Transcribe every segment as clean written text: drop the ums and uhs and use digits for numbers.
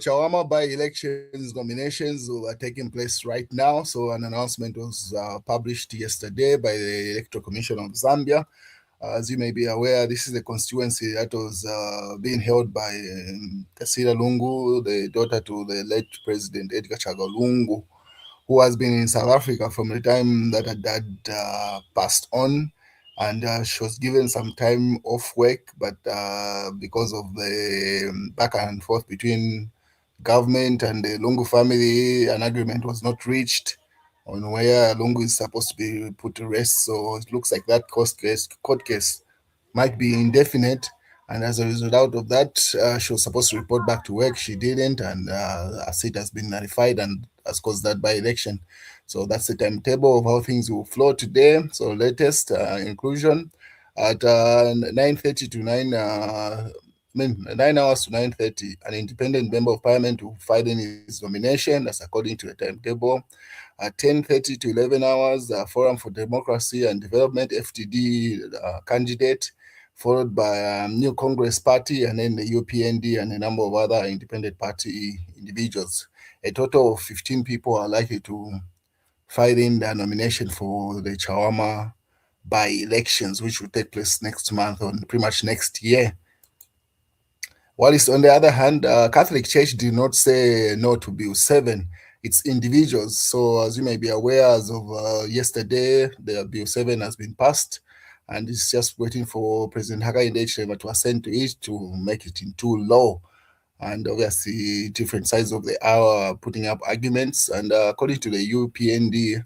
Chawama by-elections nominations are taking place right now. So an announcement was published yesterday by the Electoral Commission of Zambia. As you may be aware, this is the constituency that was being held by Kasira Lungu, the daughter to the late President Edgar Chagwa Lungu, who has been in South Africa from the time that her dad passed on. And she was given some time off work, but because of the back and forth between government and the Lungu family, an agreement was not reached on where Lungu is supposed to be put to rest. So it looks like that court case might be indefinite. And as a result of that, she was supposed to report back to work. She didn't, and her seat has been nullified and has caused that by-election. So that's the timetable of how things will flow today. So latest inclusion at 9:30 to 9 hours to 9:30, an independent member of parliament will file in his nomination. That's according to the timetable. At 10:30 to 11 hours, Forum for Democracy and Development, FTD candidate, followed by New Congress Party, and then the UPND and a number of other independent party individuals. A total of 15 people are likely to file in their nomination for the Chawama by-elections, which will take place next month or pretty much next year. Whilst on the other hand, Catholic Church did not say no to Bill 7. It's individuals. So as you may be aware, as of yesterday, the Bill 7 has been passed, and it's just waiting for President Hakainde Hichilema to assent to it to make it into law. And obviously, different sides of the hour are putting up arguments. And according to the UPND,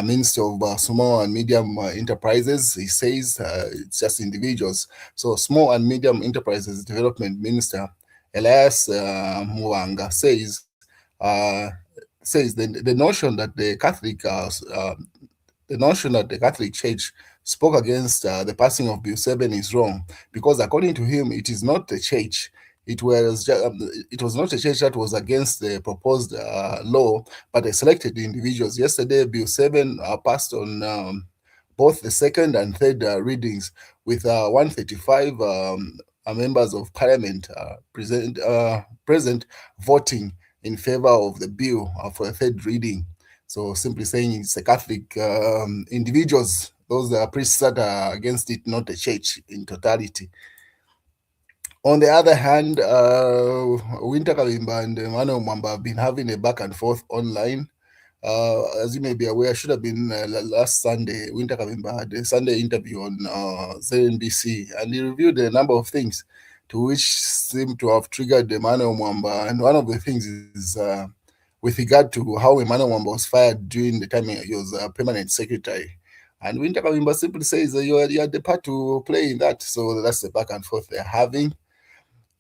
Minister of Small and Medium Enterprises, he says it's just individuals. So Small and Medium Enterprises Development Minister Elias Mwanga says the notion that the Catholic Church spoke against the passing of Bill 7 is wrong, because according to him, it is not the church. It was not a church that was against the proposed law, but they selected the individuals. Yesterday, Bill 7 passed on both the second and third readings, with 135 members of parliament present voting in favor of the bill for a third reading. So simply saying it's the Catholic individuals, those priests that are against it, not the church in totality. On the other hand, Wynter Kabimba and Mwamba have been having a back and forth online. As you may be aware, should have been last Sunday. Wynter Kabimba had a Sunday interview on ZNBC, and he reviewed a number of things to which seemed to have triggered Emmanuel Mwamba. And one of the things is with regard to how Emmanuel Mwamba was fired during the time he was a permanent secretary. And Wynter Kabimba simply says you are the part to play in that. So that's the back and forth they're having.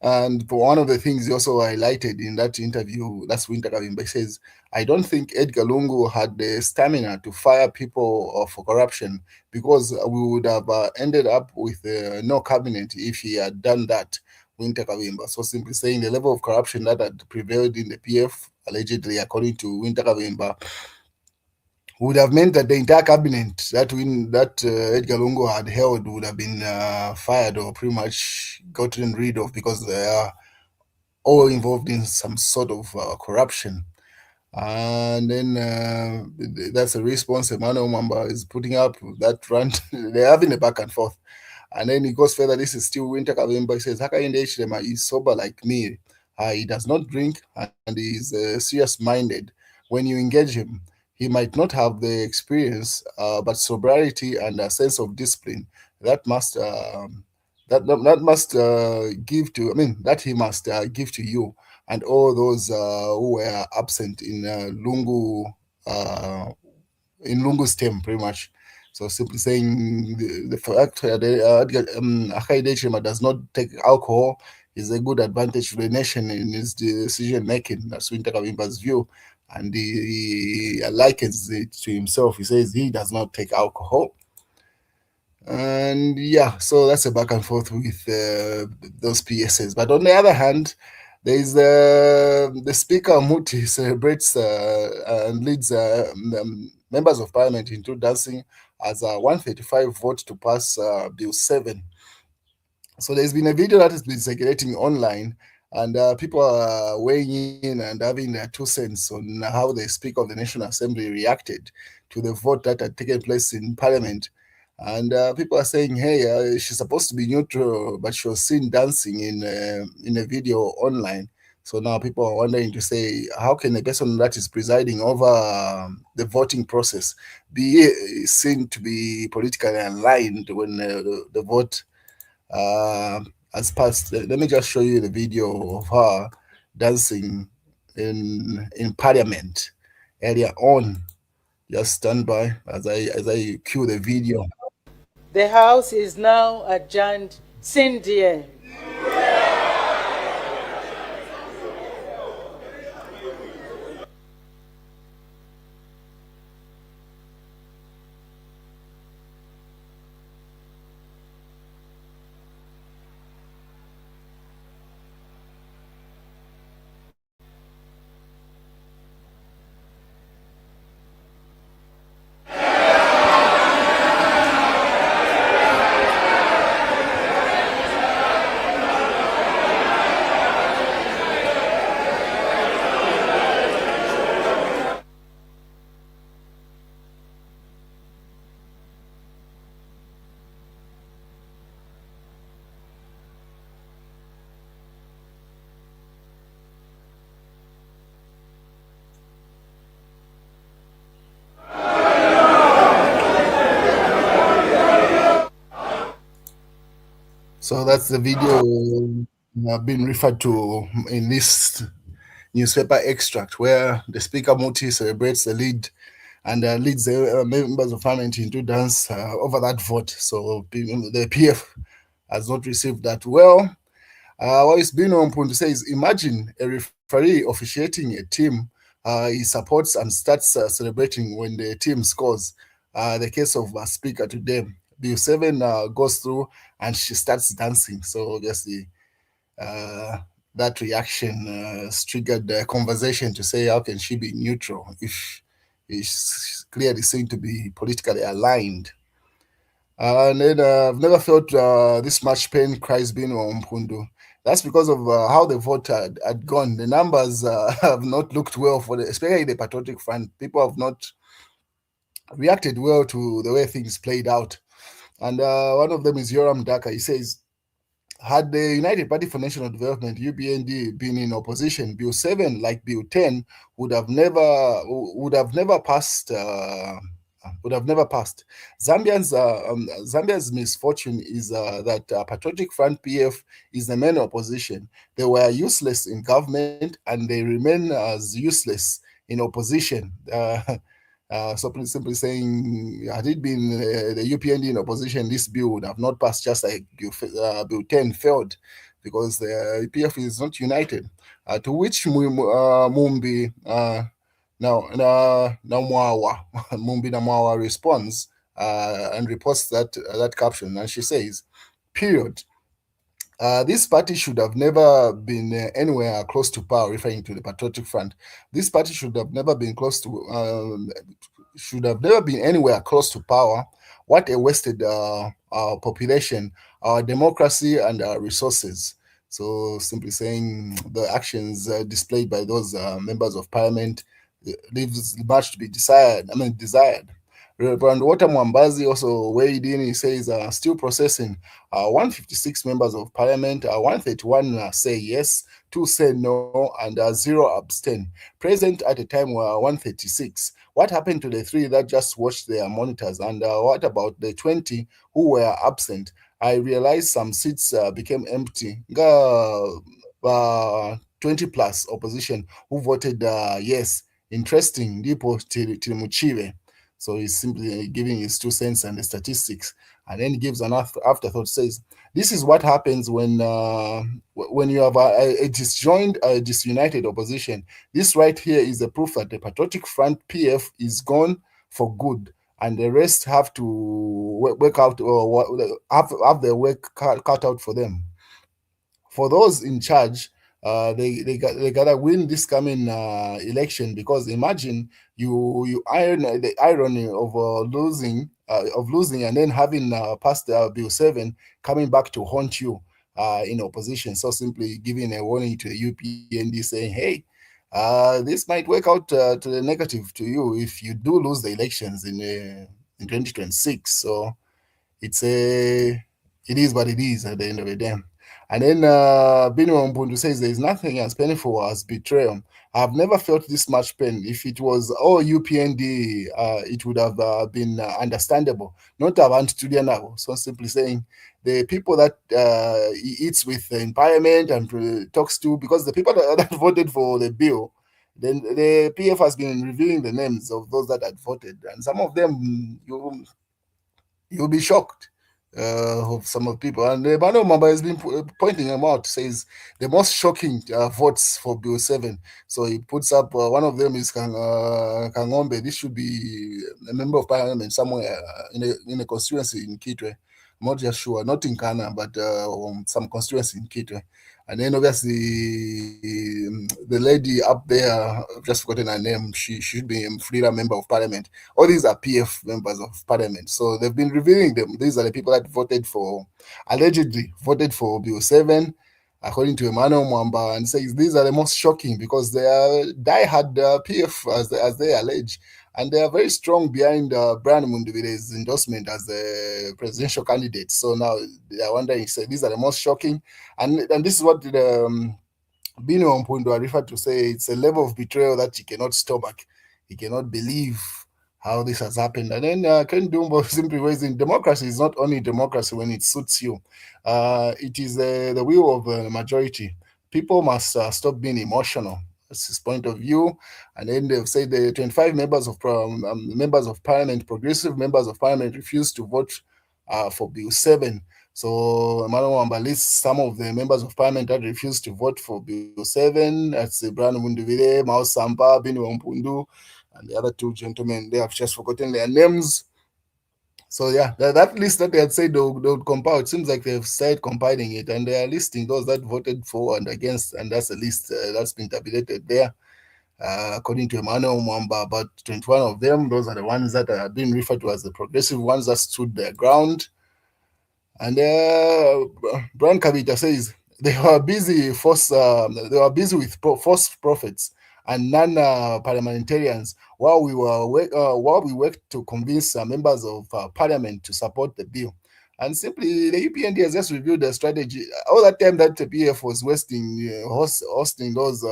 And for one of the things he also highlighted in that interview, that's Wynter Kabimba says, I don't think Edgar Lungu had the stamina to fire people for corruption, because we would have ended up with no cabinet if he had done that, Wynter Kabimba. So simply saying the level of corruption that had prevailed in the PF, allegedly, according to Wynter Kabimba, would have meant that the entire cabinet that Edgar Lungu had held would have been fired or pretty much gotten rid of, because they are all involved in some sort of corruption. And then that's a response Emmanuel Mwamba is putting up, that rant. They're having a back and forth. And then he goes further. This is still Wynter Kabimba. He says, Hakainde Hichilema is sober like me. He does not drink, and he is serious-minded. When you engage him, he might not have the experience, but sobriety and a sense of discipline that must give to. That he must give to you and all those who were absent in Lungu's term, pretty much. So simply saying the fact that Hakainde Hichilema does not take alcohol is a good advantage to the nation in his decision making. That's Wynter Kabimba's view. And he likens it to himself. He says he does not take alcohol. And yeah, so that's a back and forth with those PSs. But on the other hand, there is the Speaker Muti celebrates and leads members of parliament into dancing as a 135 vote to pass Bill 7. So there's been a video that has been circulating online and people are weighing in and having their 2 cents on how the Speaker of the National Assembly reacted to the vote that had taken place in Parliament. And people are saying, "Hey, she's supposed to be neutral, but she was seen dancing in a video online." So now people are wondering to say, how can a person that is presiding over the voting process be seen to be politically aligned when the vote uh, has passed? Let me just show you the video of her dancing in Parliament earlier on. Just stand by as I cue the video. The House is now adjourned. Cindy. So that's the video being referred to in this newspaper extract, where the Speaker Muti celebrates the lead and leads the members of parliament into dance over that vote. So the PF has not received that. Well, what is being on to say is, imagine a referee officiating a team he supports and starts celebrating when the team scores. The case of Speaker today, Bill 7 goes through and she starts dancing. So obviously, uh, that reaction triggered a conversation to say, how can she be neutral if is clearly seen to be politically aligned? And then I've never felt this much pain, cries being on Mpundu. That's because of how the vote had gone. The numbers have not looked well for especially the Patriotic Front. People have not reacted well to the way things played out. And one of them is Yoram Daka. He says, had the United Party for National Development (UPND) been in opposition, Bill 7, like Bill 10, would have never passed. Would have never passed. Zambia's misfortune is that Patriotic Front (PF) is the main opposition. They were useless in government, and they remain as useless in opposition. Simply saying, had it been the UPND in opposition, this bill would have not passed, just like Bill 10 failed, because the PF is not united. To which Mumbi now Mwawa, Mumbi Namwawa responds and reports that caption, and she says, period. This party should have never been anywhere close to power, referring to the Patriotic Front. This party should have never been anywhere close to power. What a wasted our population, our democracy, and our resources. So, simply saying, the actions displayed by those members of parliament leaves much to be desired. Reverend Walter Mwambazi also weighed in. He says, still processing. 156 members of parliament, 131 say yes, 2 say no, and 0 abstain. Present at a time were 136. What happened to the 3 that just watched their monitors? And what about the 20 who were absent? I realized some seats became empty. 20 plus opposition who voted yes. Interesting. Ndipo Tilimuchive. So he's simply giving his 2 cents and the statistics, and then he gives an afterthought. Says, "This is what happens when you have a disjoined, disunited opposition. This right here is the proof that the Patriotic Front (PF) is gone for good, and the rest have to work out or have their work cut out for them. For those in charge, they gotta win this coming election, because imagine you iron the irony of losing and then having passed Bill 7 coming back to haunt you. in opposition. So simply giving a warning to the UPND saying, hey, this might work out to the negative to you if you do lose the elections in 2026. So it's it is what it is at the end of the day. And then Bino Mbundu says there is nothing as painful as betrayal. I've never felt this much pain. If it was all UPND, it would have been understandable. Not about Studio now. So simply saying the people that he eats with in parliament and talks to, because the people that voted for the bill, then the PF has been reviewing the names of those that had voted, and some of them you'll be shocked of some of the people. And Bano Mwamba has been pointing them out, says the most shocking votes for Bill 7. So he puts up one of them is Kangombe. This should be a member of parliament somewhere in a constituency in Kitwe. I'm not just sure, not in Kana, but some constituency in Kitwe. And then obviously the lady up there, I've just forgotten her name. She should be a freedom member of parliament. All these are PF members of parliament. So they've been revealing them. These are the people that allegedly voted for Bill 7, according to Emmanuel Mwamba, and says these are the most shocking because they are diehard PF, as they allege. And they are very strong behind Brian Munduwire's endorsement as the presidential candidate. So now they are wondering, say, these are the most shocking. And this is what Bino Mpundo referred to, say it's a level of betrayal that he cannot stomach. He cannot believe how this has happened. And then Ken Dumbo simply raising democracy is not only democracy when it suits you. It is the will of the majority. People must stop being emotional. That's his point of view. And then they've said the 25 members of parliament, progressive members of parliament, refused to vote for Bill 7. So Emmanuel Wamba lists some of the members of parliament that refused to vote for Bill 7. That's Brian Munduvire, Mao Sampa, Bini Wampundu, and the other two gentlemen. They have just forgotten their names. So yeah, that list that they had said they would compile, it seems like they've started compiling it, and they are listing those that voted for and against, and that's a list that's been tabulated there. According to Emmanuel Mwamba, about 21 of them, those are the ones that are being referred to as the progressive ones that stood their ground. And Brian Kabita says they were busy with false prophets and non-parliamentarians while we worked to convince members of parliament to support the bill. And simply, the UPND has just reviewed the strategy. All that time that the PF was hosting those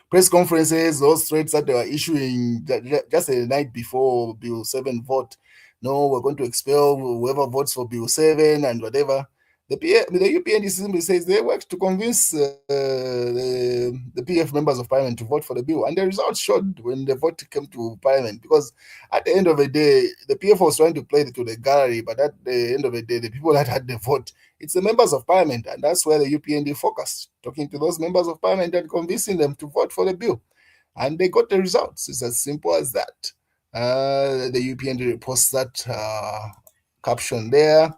press conferences, those threats that they were issuing just the night before Bill 7 vote. No, we're going to expel whoever votes for Bill 7 and whatever. The UPND simply says they worked to convince the PF members of parliament to vote for the bill. And the results showed when the vote came to parliament, because at the end of the day, the PF was trying to play to the gallery, but at the end of the day, the people that had the vote, it's the members of parliament. And that's where the UPND focused, talking to those members of parliament and convincing them to vote for the bill. And they got the results. It's as simple as that. The UPND posts that caption there.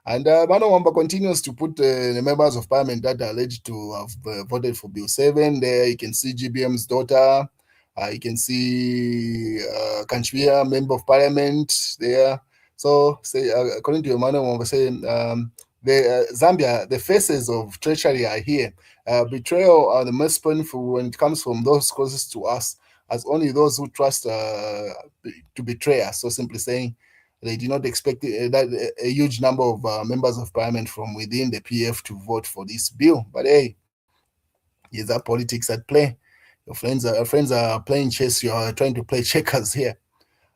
And Mano Wamba continues to put the members of parliament that are alleged to have voted for Bill 7. There you can see GBM's daughter. You can see Kanchwia, member of parliament there. So, say, according to Emmanuel Wamba saying, Zambia, the faces of treachery are here. Betrayal are the most painful when it comes from those closest to us, as only those who trust to betray us. So simply saying, they did not expect that a huge number of members of parliament from within the PF to vote for this bill. But hey, is that politics at play? Your friends are playing chess. You are trying to play checkers here.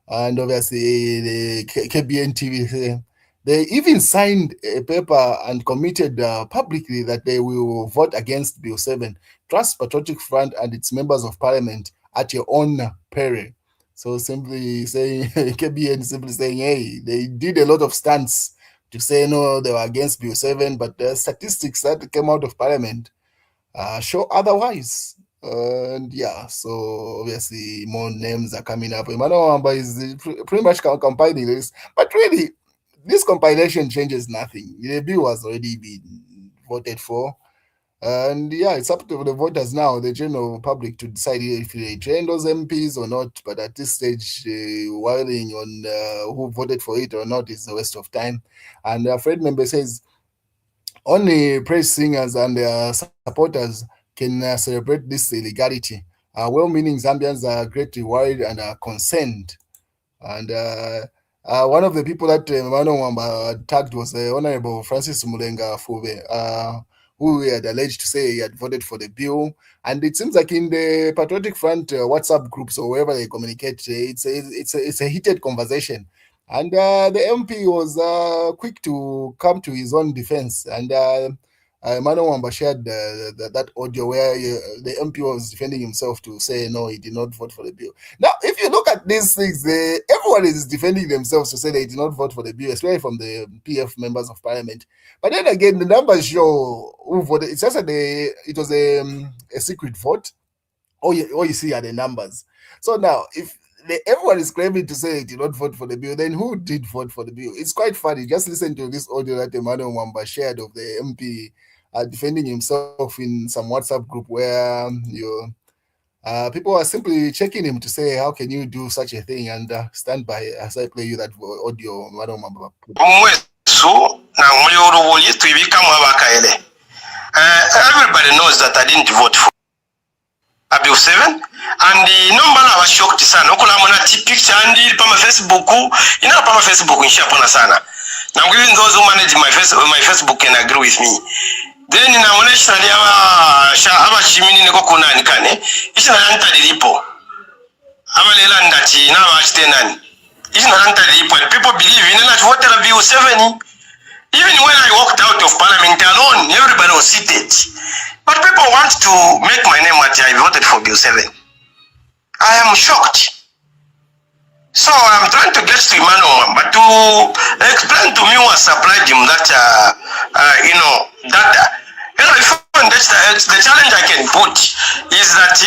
And obviously, the KBN TV, they even signed a paper and committed publicly that they will vote against Bill 7. Trust Patriotic Front and its members of parliament at your own peril. So simply saying, KBN simply saying, hey, they did a lot of stunts to say no, they were against Bill 7, but the statistics that came out of parliament show otherwise. And yeah, so obviously more names are coming up. Emmanuel Wamba is pretty much compiling this, but really, this compilation changes nothing. The bill has already been voted for. And yeah, it's up to the voters now, the general public, to decide if they train those MPs or not. But at this stage, whiling on who voted for it or not is a waste of time. And a Fred member says, Only praise singers and their supporters can celebrate this illegality. Well-meaning Zambians are greatly worried and are concerned. And one of the people that Mano Mwamba tagged was Honorable Francis Mulenga Fube, who he had alleged to say he had voted for the bill. And it seems like in the Patriotic Front WhatsApp groups or wherever they communicate, it's a heated conversation. And the MP was quick to come to his own defense. And Mano Wamba shared that audio where the MP was defending himself to say no, he did not vote for the bill. Now, if you look at these things, everyone is defending themselves to say they did not vote for the bill, especially from the PF members of parliament. But then again, the numbers show who voted. It's just that it was a secret vote. All you see are the numbers. So now, if everyone is claiming to say they did not vote for the bill, then who did vote for the bill? It's quite funny. Just listen to this audio that Emmanuel Mwamba shared of the MP defending himself in some WhatsApp group where people are simply checking him to say, how can you do such a thing? And stand by as I play you that audio. Everybody knows that I didn't vote for Abiu 7 and the number was shocked sana okula mona picture and pama Facebook ina pama Facebook nshapona sana. Now even those who manage my Facebook can agree with me. Then inaonesha ni aba chimini niko kuna nikane isina nanta dilipo aba lela ndati na wachite nani isina nanta dilipo and people believe in that vote la Abiu 7. Even when I walked out of parliament alone, everybody was seated. But people want to make my name what I voted for Bill 7. I am shocked. So I'm trying to get to Emmanuel, but to explain to me what supplied him that, data. That's the challenge I can put is that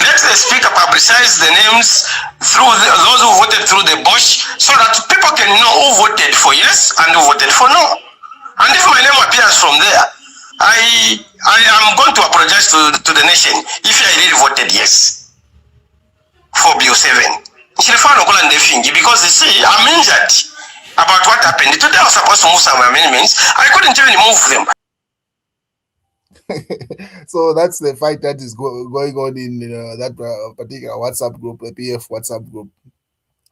let the speaker publicize the names through those who voted through the bush so that people can know who voted for yes and who voted for no. And if my name appears from there, I am going to apologize to the nation if I really voted yes for Bill 7. Because you see, I'm injured about what happened. Today I was supposed to move some amendments. I couldn't even move them. So that's the fight that is going on in that particular WhatsApp group, the PF WhatsApp group.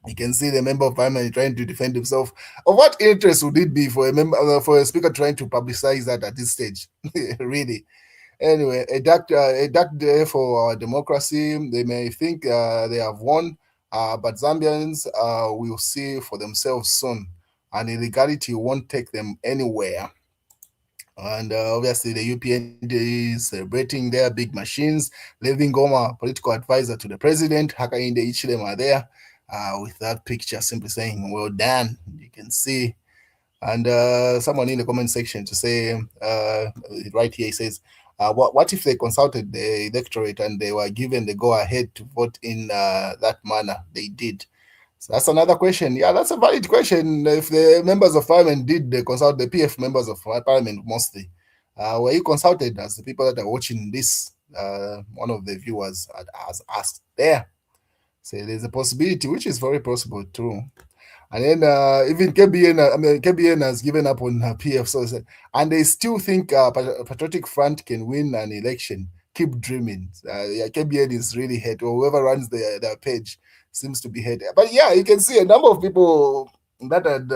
You can see the member of parliament trying to defend himself. Of what interest would it be for a speaker trying to publicize that at this stage? Really. Anyway, a dark day for our democracy. They may think they have won, but Zambians will see for themselves soon, and illegality won't take them anywhere. And obviously, the UPND is celebrating their big machines. Levin Goma, political advisor to the president, Hakainde Ichilem are there with that picture simply saying, well done. You can see. And someone in the comment section to say, right here, he says, what if they consulted the electorate and they were given the go-ahead to vote in that manner? They did. So that's another question. Yeah, that's a valid question. If the members of parliament did consult the PF members of parliament mostly, were you consulted as the people that are watching this? One of the viewers has asked there. So there's a possibility, which is very possible too. And then even KBN has given up on PF, so and they still think Patriotic Front can win an election. Keep dreaming. Yeah, KBN is really hurt, or whoever runs their page seems to be hurt. But yeah, you can see a number of people that had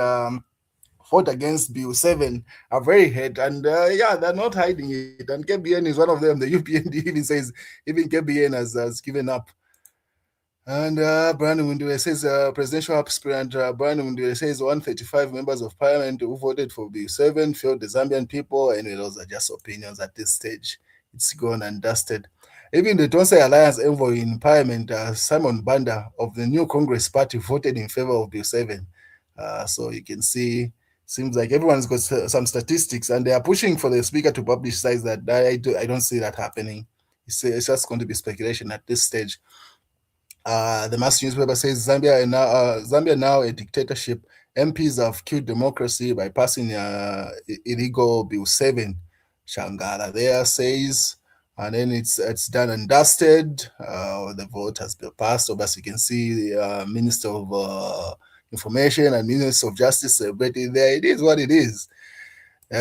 fought against Bill 7 are very hurt, and yeah, they're not hiding it. And KBN is one of them. The UPND even says even KBN has given up. And Brian Windue says presidential aspirant Brian Windue says 135 members of parliament who voted for Bill 7 failed the Zambian people, and those are just opinions at this stage. It's gone and dusted. Even the Tonse Alliance envoy in parliament, Simon Banda of the New Congress Party, voted in favor of Bill 7. So you can see, seems like everyone's got some statistics, and they are pushing for the speaker to publicize that. I don't see that happening. It's just going to be speculation at this stage. The mass newspaper says Zambia now a dictatorship. MPs have killed democracy by passing illegal Bill 7. Shangara there says, and then it's done and dusted. The vote has been passed. Obviously, you can see the Minister of Information and Minister of Justice celebrating there. It is what it is. They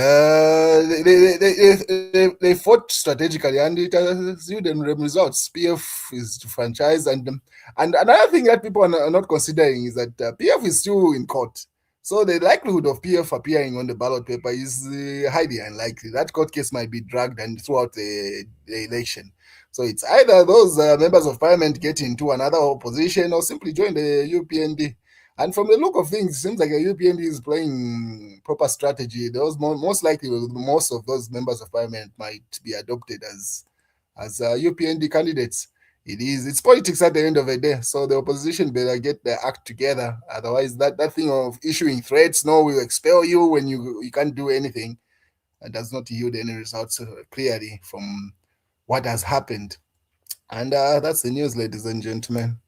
fought strategically, and it has yielded results. PF is to franchise, and another thing that people are not considering is that PF is still in court. So the likelihood of PF appearing on the ballot paper is highly unlikely. That court case might be dragged and throughout the election. So it's either those members of parliament get into another opposition or simply join the UPND. And from the look of things, it seems like the UPND is playing proper strategy. Those most likely, most of those members of parliament might be adopted as UPND candidates. It's politics at the end of the day. So the opposition better get their act together. Otherwise, that thing of issuing threats, no, we'll expel you when you can't do anything, does not yield any results clearly from what has happened. And that's the news, ladies and gentlemen.